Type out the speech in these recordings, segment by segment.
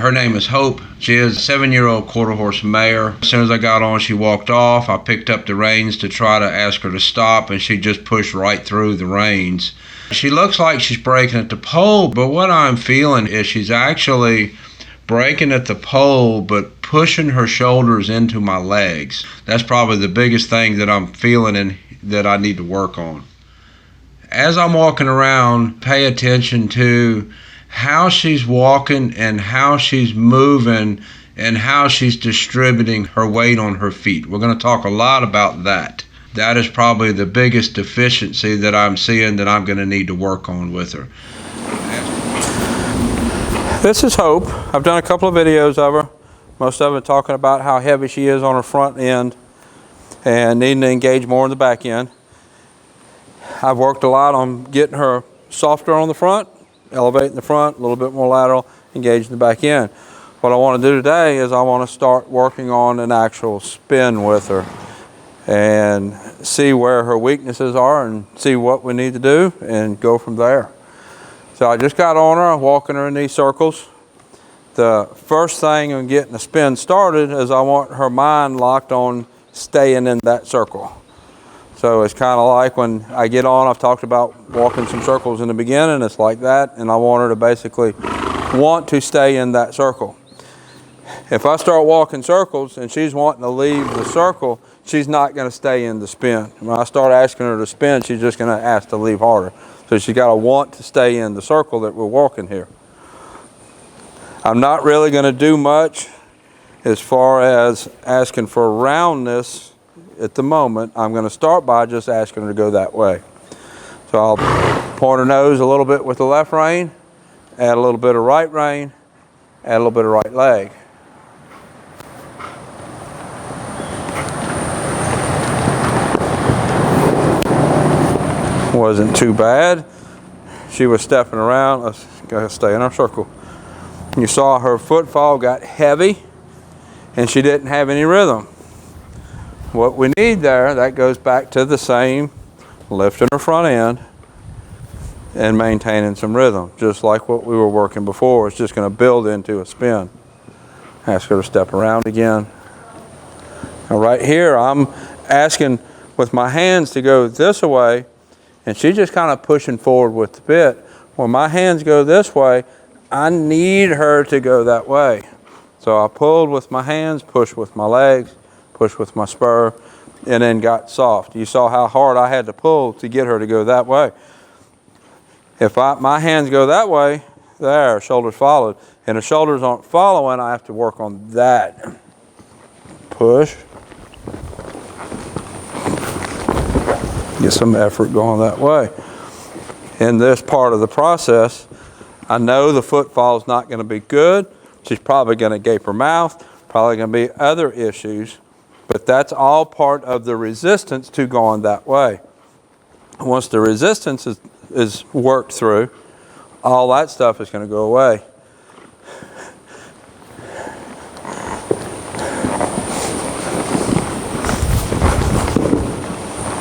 Her name is Hope. She is a 7-year-old quarter horse mare. As soon as I got on, she walked off. I picked up the reins to try to ask her to stop, and she just pushed right through the reins. She looks like she's breaking at the pole, but what I'm feeling is she's actually breaking at the pole, but pushing her shoulders into my legs. That's probably the biggest thing that I'm feeling and that I need to work on. As I'm walking around, pay attention to how she's walking and how she's moving and how she's distributing her weight on her feet. We're going to talk a lot about that. That is probably the biggest deficiency that I'm seeing that I'm going to need to work on with her. This is Hope. I've done a couple of videos of her, most of it talking about how heavy she is on her front end and needing to engage more in the back end. I've worked a lot on getting her softer on the front, elevating the front, a little bit more lateral, engaging the back end. What I want to do today is I want to start working on an actual spin with her and see where her weaknesses are and see what we need to do and go from there. So I just got on her, walking her in these circles. The first thing in getting the spin started is I want her mind locked on staying in that circle. So it's kind of like when I get on, I've talked about walking some circles in the beginning, it's like that, and I want her to basically want to stay in that circle. If I start walking circles and she's wanting to leave the circle, she's not going to stay in the spin. When I start asking her to spin, she's just going to ask to leave harder. So she's got to want to stay in the circle that we're walking here. I'm not really going to do much as far as asking for roundness at the moment. I'm going to start by just asking her to go that way. So I'll point her nose a little bit with the left rein, add a little bit of right rein, add a little bit of right leg. Wasn't too bad. She was stepping around. Let's go stay in our circle. You saw her footfall got heavy and she didn't have any rhythm. What we need there, that goes back to the same lifting her front end and maintaining some rhythm, just like what we were working before. It's just going to build into a spin. Ask her to step around again. Now right here, I'm asking with my hands to go this way, and she's just kind of pushing forward with the bit. When my hands go this way, I need her to go that way. So I pulled with my hands, pushed with my legs, pushed with my spur, and then got soft. You saw how hard I had to pull to get her to go that way. If my hands go that way, there, shoulders followed. And the shoulders aren't following, I have to work on that. Push. Get some effort going that way. In this part of the process, I know the footfall is not going to be good. She's probably going to gape her mouth, probably going to be other issues, but that's all part of the resistance to going that way. Once the resistance is worked through, all that stuff is going to go away.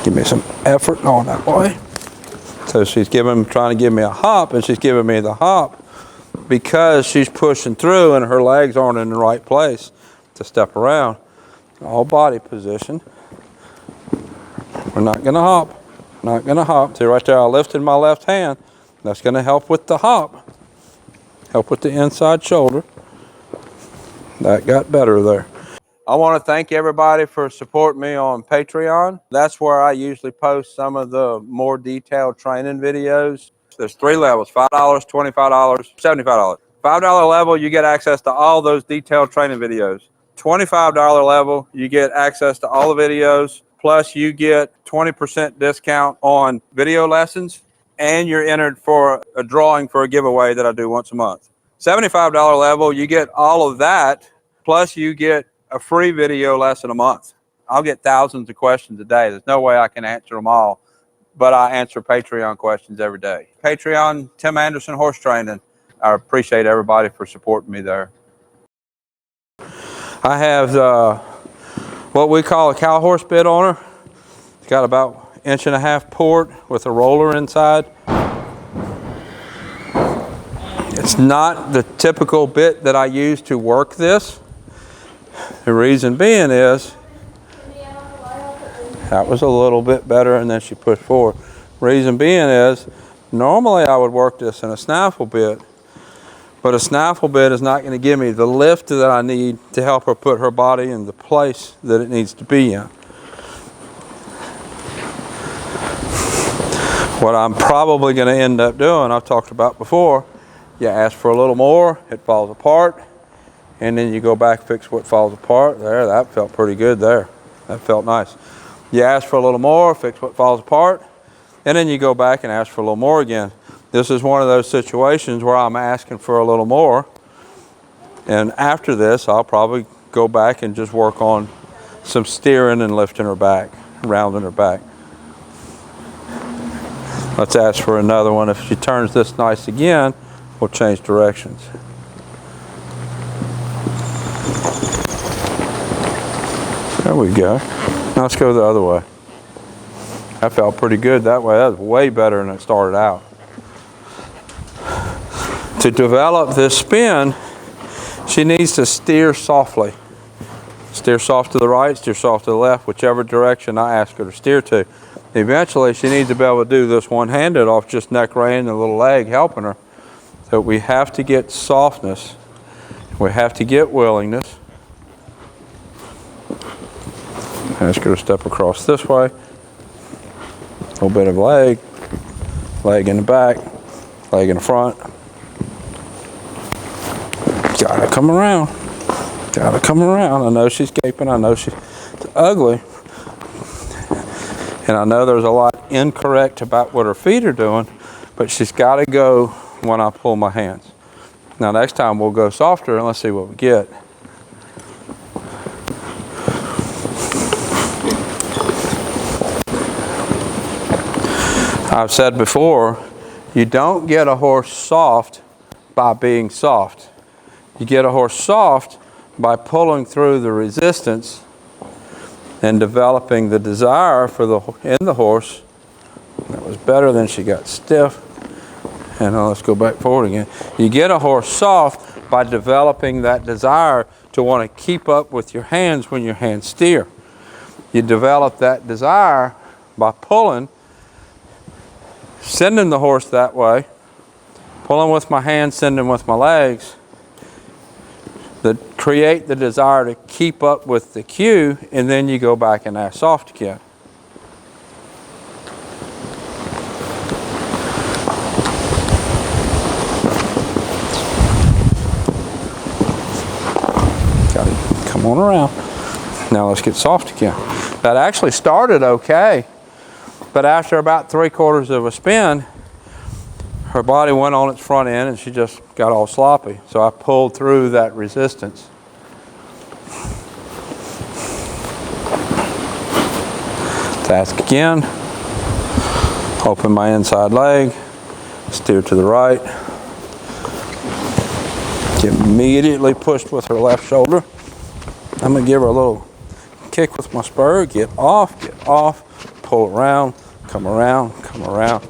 Give me some effort going that way. So she's trying to give me a hop, and she's giving me the hop because she's pushing through and her legs aren't in the right place to step around. All body position. We're not going to hop. Not going to hop. See right there, I lifted my left hand. That's going to help with the hop. Help with the inside shoulder. That got better there. I want to thank everybody for supporting me on Patreon. That's where I usually post some of the more detailed training videos. There's 3 levels, $5, $25, $75. $5 level, you get access to all those detailed training videos. $25 level, you get access to all the videos, plus you get 20% discount on video lessons, and you're entered for a drawing for a giveaway that I do once a month. $75 level, you get all of that, plus you get a free video lesson a month. I'll get thousands of questions a day. There's no way I can answer them all, but I answer Patreon questions every day. Patreon, Tim Anderson Horse Training. I appreciate everybody for supporting me there. I have what we call a cow horse bit on her. It's got about 1.5 inch port with a roller inside. It's It's not the typical bit that I use to work this. The reason being is, that was a little bit better and then she pushed forward. Reason being is, normally I would work this in a snaffle bit, but a snaffle bit is not going to give me the lift that I need to help her put her body in the place that it needs to be in. What I'm probably going to end up doing, I've talked about before, you ask for a little more, it falls apart, and then you go back, fix what falls apart. There, that felt pretty good there. That felt nice. You ask for a little more, fix what falls apart, and then you go back and ask for a little more again. This is one of those situations where I'm asking for a little more, and after this, I'll probably go back and just work on some steering and lifting her back, rounding her back. Let's ask for another one. If she turns this nice again, we'll change directions. There we go. Now let's go the other way. That felt pretty good that way. That was way better than it started out. To develop this spin, she needs to steer softly. Steer soft to the right, steer soft to the left, whichever direction I ask her to steer to. Eventually, she needs to be able to do this one-handed off just neck rein and a little leg helping her. So we have to get softness. We have to get willingness. Ask her to step across this way. A little bit of leg in the back, leg in the front. Gotta come around. Gotta come around. I know she's gaping. I know she's ugly. And I know there's a lot incorrect about what her feet are doing, but she's got to go when I pull my hands. Now next time we'll go softer and let's see what we get. I've said before, you don't get a horse soft by being soft. You get a horse soft by pulling through the resistance and developing the desire in the horse. That was better than she got stiff. And now let's go back forward again. You get a horse soft by developing that desire to want to keep up with your hands when your hands steer. You develop that desire by pulling, sending the horse that way, pulling with my hands, sending with my legs, that create the desire to keep up with the cue, and then you go back and ask soft again. Got it. Come on around. Now let's get soft again. That actually started okay, but after about 3/4 of a spin, her body went on its front end and she just got all sloppy. So I pulled through that resistance. Task again. Open my inside leg. Steer to the right. Get immediately pushed with her left shoulder. I'm going to give her a little kick with my spur. Get off, pull around, come around, come around.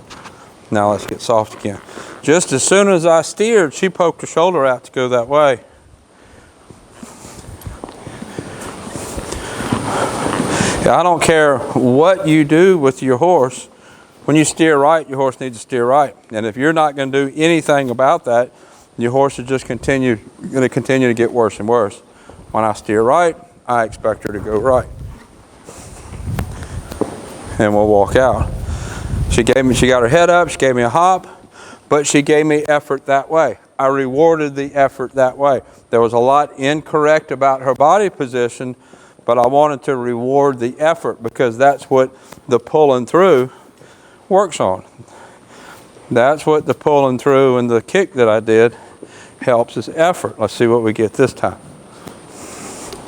Now let's get soft again. Just as soon as I steered, she poked her shoulder out to go that way. I don't care what you do with your horse. When you steer right, your horse needs to steer right. And if you're not going to do anything about that, your horse is just going to continue to get worse and worse. When I steer right, I expect her to go right. And we'll walk out. She got her head up, she gave me a hop, but she gave me effort that way. I rewarded the effort that way. There was a lot incorrect about her body position, but I wanted to reward the effort because that's what the pulling through works on. That's what the pulling through and the kick that I did helps is effort. Let's see what we get this time.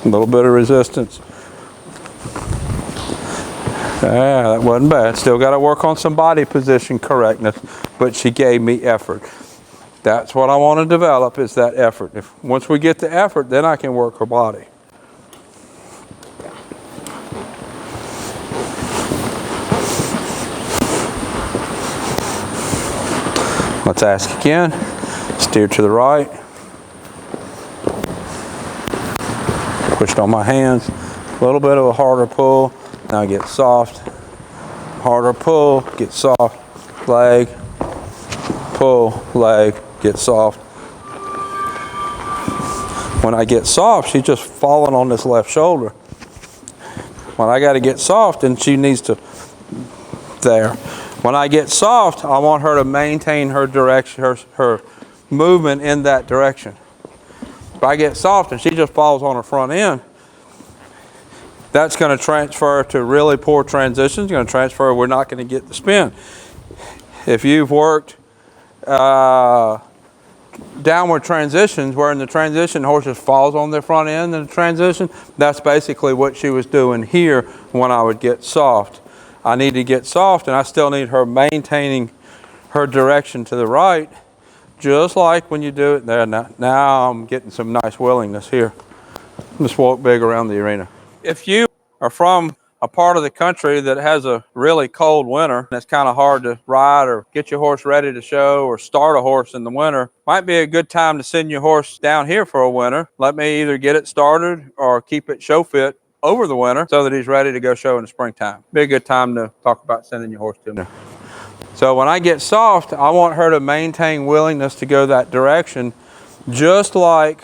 A little bit of resistance. Yeah, that wasn't bad. Still got to work on some body position correctness, but she gave me effort. That's what I want to develop is that effort. Once we get the effort, then I can work her body. Let's ask again. Steer to the right. Pushed on my hands. A little bit of a harder pull. Now get soft. Harder pull, get soft. Leg. Pull, leg, get soft. When I get soft, she's just falling on this left shoulder. When I got to get soft, and she needs to, there. When I get soft, I want her to maintain her direction, her movement in that direction. If I get soft and she just falls on her front end, that's going to transfer to really poor transitions. Going to transfer, we're not going to get the spin. If you've worked downward transitions, where in the transition, the horse just falls on their front end in the transition, that's basically what she was doing here when I would get soft. I need to get soft, and I still need her maintaining her direction to the right, just like when you do it there. Now I'm getting some nice willingness here. Just walk big around the arena. If you are from a part of the country that has a really cold winter, and it's kind of hard to ride or get your horse ready to show or start a horse in the winter, might be a good time to send your horse down here for a winter. Let me either get it started or keep it show fit over the winter so that he's ready to go show in the springtime. Be a good time to talk about sending your horse to me. So when I get soft, I want her to maintain willingness to go that direction, just like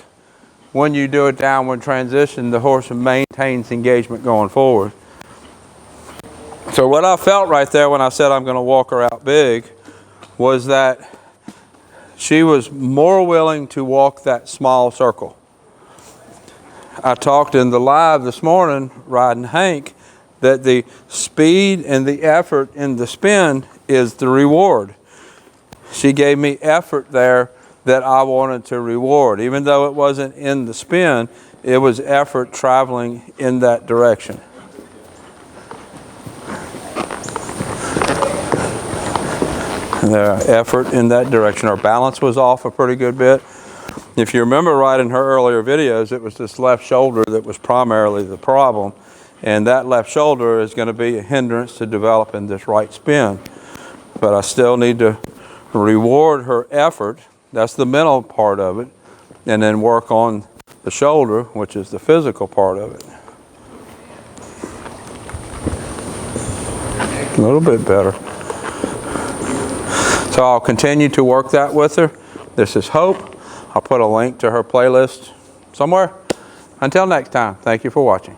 when you do a downward transition, the horse maintains engagement going forward. So what I felt right there when I said I'm going to walk her out big was that she was more willing to walk that small circle. I talked in the live this morning, riding Hank, that the speed and the effort in the spin is the reward. She gave me effort there that I wanted to reward. Even though it wasn't in the spin, it was effort traveling in that direction. Effort in that direction. Our balance was off a pretty good bit. If you remember right in her earlier videos, it was this left shoulder that was primarily the problem. And that left shoulder is going to be a hindrance to developing this right spin. But I still need to reward her effort. That's the mental part of it. And then work on the shoulder, which is the physical part of it. A little bit better. So I'll continue to work that with her. This is Hope. I'll put a link to her playlist somewhere. Until next time, thank you for watching.